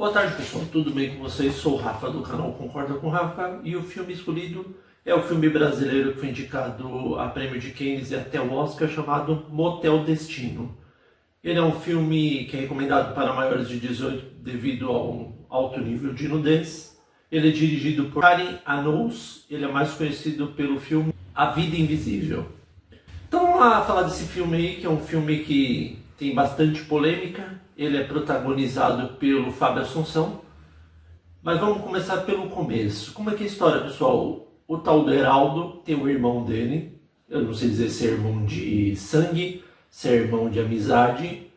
Boa tarde, pessoal, tudo bem com vocês? Sou o Rafa do canal Concorda com o Rafa e o filme escolhido é o filme brasileiro que foi indicado a prêmio de Cannes e até o Oscar, chamado Motel Destino. Ele é um filme que é recomendado para maiores de 18 devido a um alto nível de nudez. Ele é dirigido por Karen Arnous, ele é mais conhecido pelo filme A Vida Invisível. Então vamos lá falar desse filme aí, que é um filme que tem bastante polêmica. Ele é protagonizado pelo Fábio Assunção. Mas vamos começar pelo começo. Como é que é a história, pessoal? O tal do Heraldo tem o irmão dele. Eu não sei dizer se é irmão de sangue, se é irmão de amizade.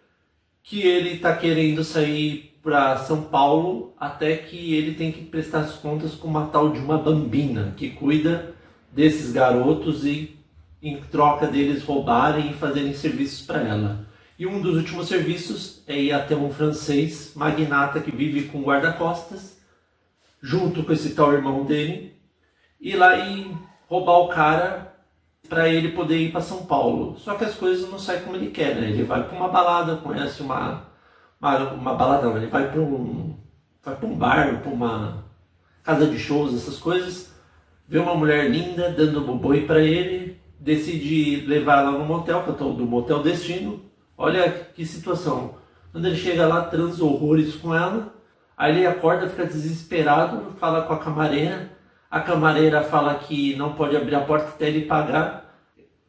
Que ele está querendo sair para São Paulo, até que ele tem que prestar as contas com uma tal de uma bambina, que cuida desses garotos e em troca deles roubarem e fazerem serviços para ela. E um dos últimos serviços é ir até um francês magnata que vive com guarda-costas, junto com esse tal irmão dele, ir lá e roubar o cara para ele poder ir para São Paulo. Só que as coisas não saem como ele quer, né? Ele vai para uma balada, conhece uma balada, não, ele vai para um bar, para uma casa de shows, essas coisas, vê uma mulher linda dando boboi para ele, decide levar ela no motel, que é o tal do Motel Destino. Olha que situação. Quando ele chega lá, transa horrores com ela. Aí ele acorda, fica desesperado, fala com a camareira. A camareira fala que não pode abrir a porta até ele pagar.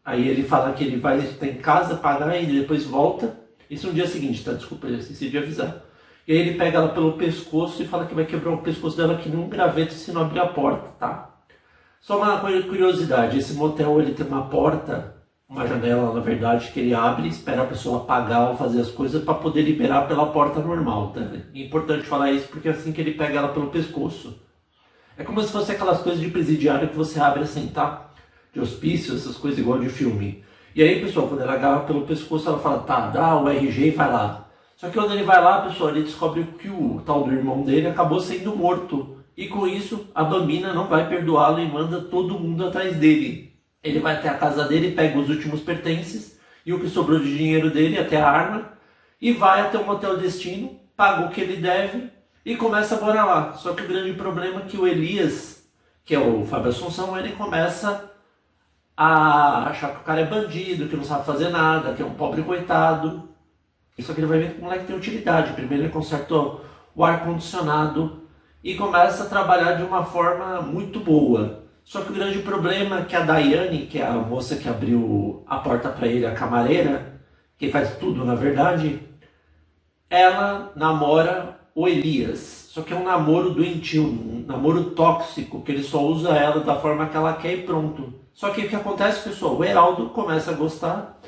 Aí ele fala que ele vai estar em casa pagar e depois volta. Isso no dia seguinte, tá? Desculpa, eu esqueci de avisar. E aí ele pega ela pelo pescoço e fala que vai quebrar o pescoço dela que nem um graveto se não abrir a porta, tá? Só uma curiosidade, esse motel ele tem uma porta, uma janela, na verdade, que ele abre e espera a pessoa pagar ou fazer as coisas para poder liberar pela porta normal, tá? É importante falar isso porque é assim que ele pega ela pelo pescoço. É como se fosse aquelas coisas de presidiário que você abre assim, tá? De hospício, essas coisas igual de filme. E aí, pessoal, quando ela agarra pelo pescoço, ela fala, tá, dá o RG e vai lá. Só que quando ele vai lá, pessoal, ele descobre que o tal do irmão dele acabou sendo morto. E com isso, a bambina não vai perdoá-lo e manda todo mundo atrás dele. Ele vai até a casa dele, pega os últimos pertences e o que sobrou de dinheiro dele, até a arma, e vai até o Motel Destino, paga o que ele deve e começa a morar lá. Só que o grande problema é que o Elias, que é o Fábio Assunção, ele começa a achar que o cara é bandido, que não sabe fazer nada, que é um pobre coitado. Só que ele vai ver que o moleque tem utilidade. Primeiro ele conserta o ar-condicionado e começa a trabalhar de uma forma muito boa. Só que o grande problema é que a Daiane, que é a moça que abriu a porta para ele, a camareira, que faz tudo na verdade, ela namora o Elias. Só que é um namoro doentio, um namoro tóxico, que ele só usa ela da forma que ela quer e pronto. Só que o que acontece, pessoal? O Heraldo começa a gostar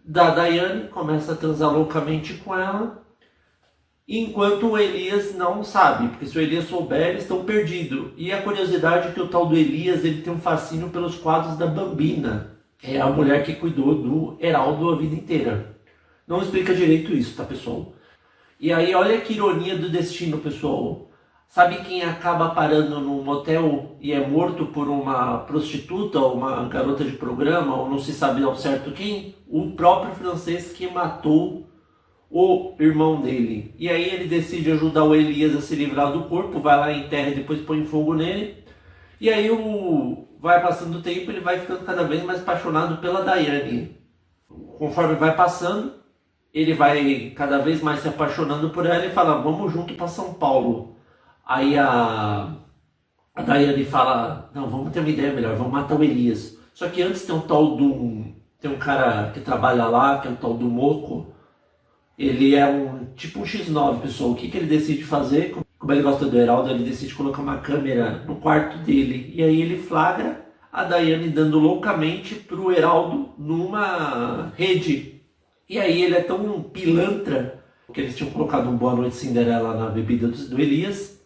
da Daiane, começa a transar loucamente com ela, enquanto o Elias não sabe, porque se o Elias souber, eles estão perdidos. E a curiosidade é que o tal do Elias, ele tem um fascínio pelos quadros da Bambina, que é a mulher que cuidou do Heraldo a vida inteira. Não explica direito isso, tá, pessoal? E aí, olha que ironia do destino, pessoal. Sabe quem acaba parando num motel e é morto por uma prostituta, ou uma garota de programa, ou não se sabe ao certo quem? O próprio francês que matou o irmão dele. E aí ele decide ajudar o Elias a se livrar do corpo, vai lá em terra e depois põe fogo nele. E aí vai passando o tempo, ele vai ficando cada vez mais apaixonado pela Daiane. Conforme vai passando, ele vai cada vez mais se apaixonando por ela e fala, vamos junto para São Paulo. Aí a Daiane fala, não, vamos ter uma ideia melhor, vamos matar o Elias. Só que antes tem um cara que trabalha lá, que é o tal do Moco. Ele é tipo um X9, pessoal. O que ele decide fazer? Como ele gosta do Heraldo, ele decide colocar uma câmera no quarto dele. E aí ele flagra a Daiane dando loucamente pro Heraldo numa rede. E aí ele é tão pilantra que eles tinham colocado um Boa Noite Cinderela na bebida do Elias.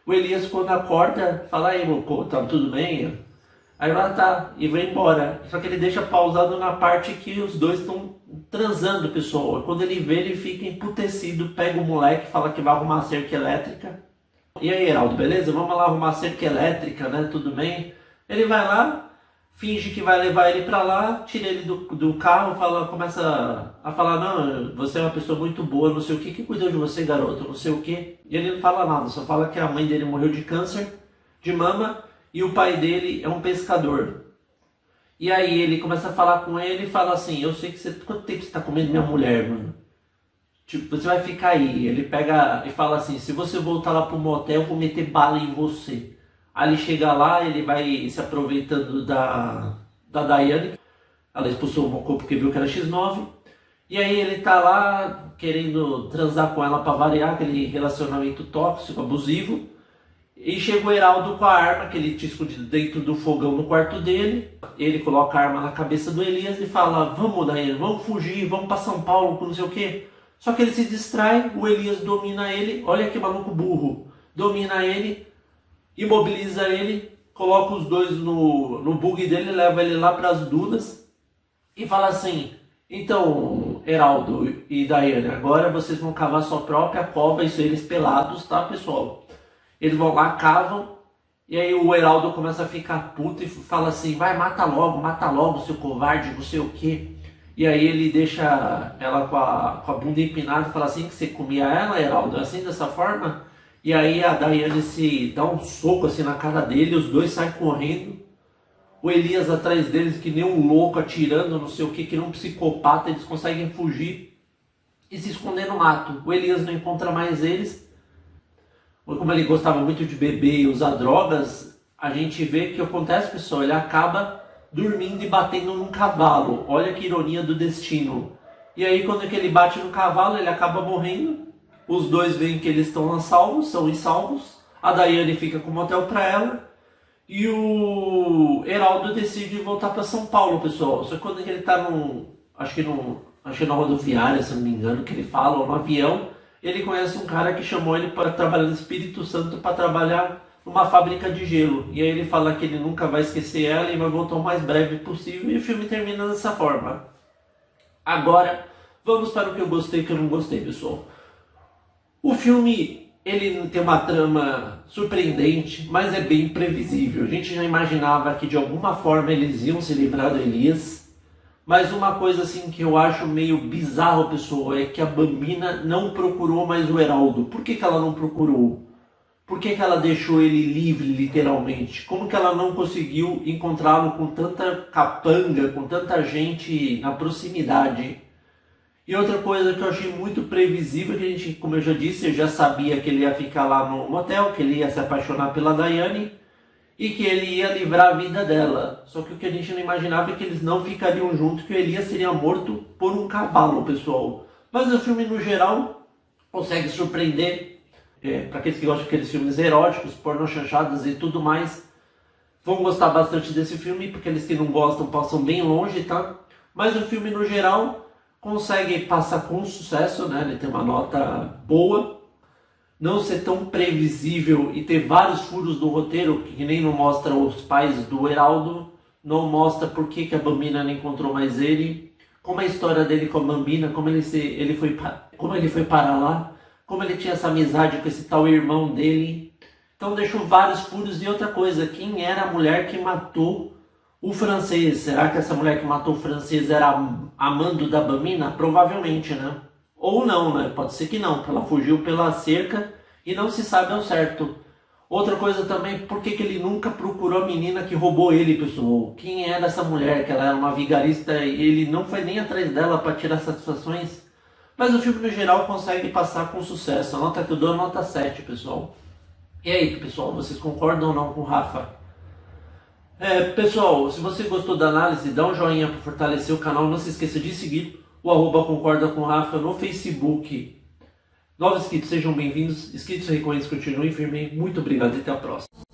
O Elias, quando acorda, fala, aí, Moco, tá tudo bem? Aí ela tá, e vai embora. Só que ele deixa pausado na parte que os dois estão transando, pessoal. Quando ele vê, ele fica emputecido, pega o moleque, fala que vai arrumar a cerca elétrica. E aí, Heraldo, beleza? Vamos lá arrumar a cerca elétrica, né? Tudo bem? Ele vai lá, finge que vai levar ele pra lá, tira ele do carro, começa a falar, não, você é uma pessoa muito boa, não sei o que cuidou de você, garoto, não sei o que. E ele não fala nada, só fala que a mãe dele morreu de câncer de mama e o pai dele é um pescador. E aí ele começa a falar com ele e fala assim, eu sei que você, quanto tempo você tá comendo minha mulher, mano? Tipo, você vai ficar aí. Ele pega e fala assim, se você voltar lá pro motel, eu vou meter bala em você. Aí ele chega lá, ele vai se aproveitando da Daiane. Ela expulsou o Mocô porque viu que era X9. E aí ele tá lá querendo transar com ela pra variar, aquele relacionamento tóxico, abusivo. E chega o Heraldo com a arma que ele tinha escondido dentro do fogão no quarto dele. Ele coloca a arma na cabeça do Elias e fala, vamos Daiane, vamos fugir, vamos pra São Paulo, com não sei o quê. Só que ele se distrai, o Elias domina ele, olha que maluco burro. Domina ele, imobiliza ele, coloca os dois no bug dele, leva ele lá para as dunas e fala assim, então, Heraldo e Daiane, agora vocês vão cavar sua própria cova, isso eles pelados, tá, pessoal? Eles vão lá, cavam, e aí o Heraldo começa a ficar puto e fala assim, vai, mata logo, seu covarde, não sei o quê. E aí ele deixa ela com a bunda empinada e fala assim, que você comia ela, Heraldo, assim, dessa forma? E aí a Daiane se dá um soco assim na cara dele, os dois saem correndo. O Elias atrás deles, que nem um louco, atirando, não sei o que nem um psicopata, eles conseguem fugir e se esconder no mato. O Elias não encontra mais eles. Como ele gostava muito de beber e usar drogas, a gente vê que acontece, pessoal, ele acaba dormindo e batendo num cavalo. Olha que ironia do destino. E aí quando que ele bate no cavalo, ele acaba morrendo. Os dois veem que eles estão a salvo, são insalvos. A Daiane fica com o motel para ela. E o Heraldo decide voltar para São Paulo, pessoal. Só que quando ele tá acho que na rodoviária, se não me engano, que ele fala, ou no avião, ele conhece um cara que chamou ele para trabalhar no Espírito Santo, para trabalhar numa fábrica de gelo. E aí ele fala que ele nunca vai esquecer ela e vai voltar o mais breve possível. E o filme termina dessa forma. Agora, vamos para o que eu gostei e o que eu não gostei, pessoal. O filme, ele tem uma trama surpreendente, mas é bem previsível. A gente já imaginava que de alguma forma eles iam se livrar do Elias. Mas uma coisa assim que eu acho meio bizarro, pessoal, é que a Bambina não procurou mais o Heraldo. Por que ela não procurou? Por que ela deixou ele livre, literalmente? Como que ela não conseguiu encontrá-lo com tanta capanga, com tanta gente na proximidade? E outra coisa que eu achei muito previsível, que a gente, como eu já disse, eu já sabia que ele ia ficar lá no motel, que ele ia se apaixonar pela Daiane e que ele ia livrar a vida dela. Só que o que a gente não imaginava é que eles não ficariam juntos, que o Elias seria morto por um cavalo, pessoal. Mas o filme, no geral, consegue surpreender. Para aqueles que gostam daqueles filmes eróticos, pornochanchadas e tudo mais, vão gostar bastante desse filme, porque eles que não gostam passam bem longe, tá? Mas o filme, no geral, consegue passar com sucesso, né? Ele tem uma nota boa, não ser tão previsível e ter vários furos do roteiro, que nem não mostra os pais do Heraldo, não mostra por que a Bambina não encontrou mais ele, como é a história dele com a Bambina, como ele foi parar lá, como ele tinha essa amizade com esse tal irmão dele. Então deixou vários furos. E outra coisa, quem era a mulher que matou o francês? Será que essa mulher que matou o francês era amando da Bambina? Provavelmente, né? Ou não, né? Pode ser que não, porque ela fugiu pela cerca e não se sabe ao certo. Outra coisa também, por que ele nunca procurou a menina que roubou ele, pessoal? Quem era essa mulher? Que ela era uma vigarista e ele não foi nem atrás dela para tirar satisfações? Mas o filme, no geral, consegue passar com sucesso. A nota que eu dou é nota 7, pessoal. E aí, pessoal, vocês concordam ou não com o Rafa? Pessoal, se você gostou da análise, dá um joinha para fortalecer o canal. Não se esqueça de seguir o @concorda com o Rafa no Facebook. Novos inscritos, sejam bem-vindos. Inscritos recorrentes, continuem firme. Muito obrigado e até a próxima.